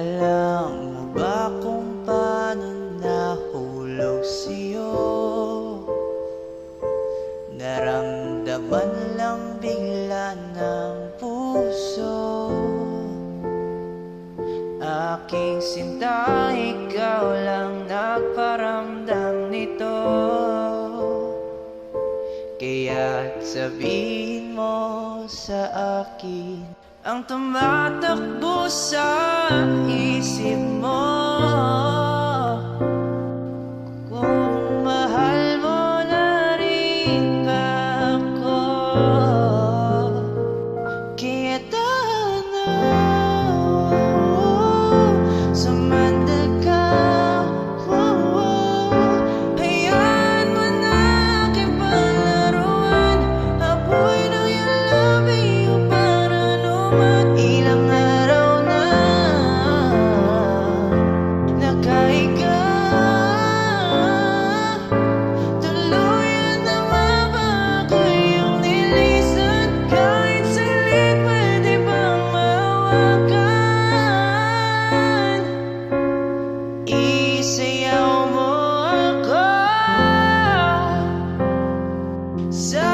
Alam mo ba kung paano nahulog sa'yo? Naramdaman lang bigla ng puso. Aking sinta, ikaw lang nagparamdam nito. Kaya't sabihin mo sa akin ang tumatakbo sa isip mo. Kung mahal mo na rin ba ako? Kaya tana, sumandal ka. Hayaan mo na aking palaruan. Apoy ng iyong labi upang anuman. Ilang araw na nakahiga, tuluyan na mabago iyong nilisan. Kahit saglit, pwede bang mawakan? Isayaw mo ako sa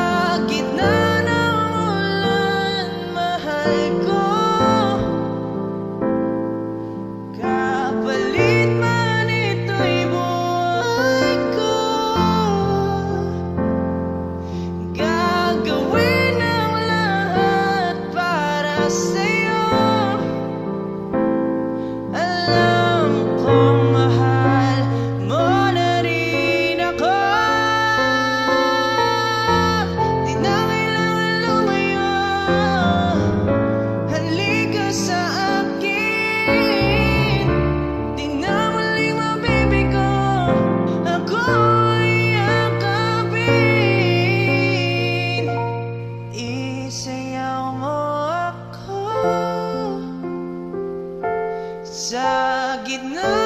gitna ng ulan, mahal ko. Kapalit man ito'y buhay ko, gagawin ang lahat para sa'yo. Alam kong mahal mo na rin ako. Di na kailangan lumayo, halika sa akin. Di na muling mabibigo, ako'y yakapin. Isayaw mo ako sa gitna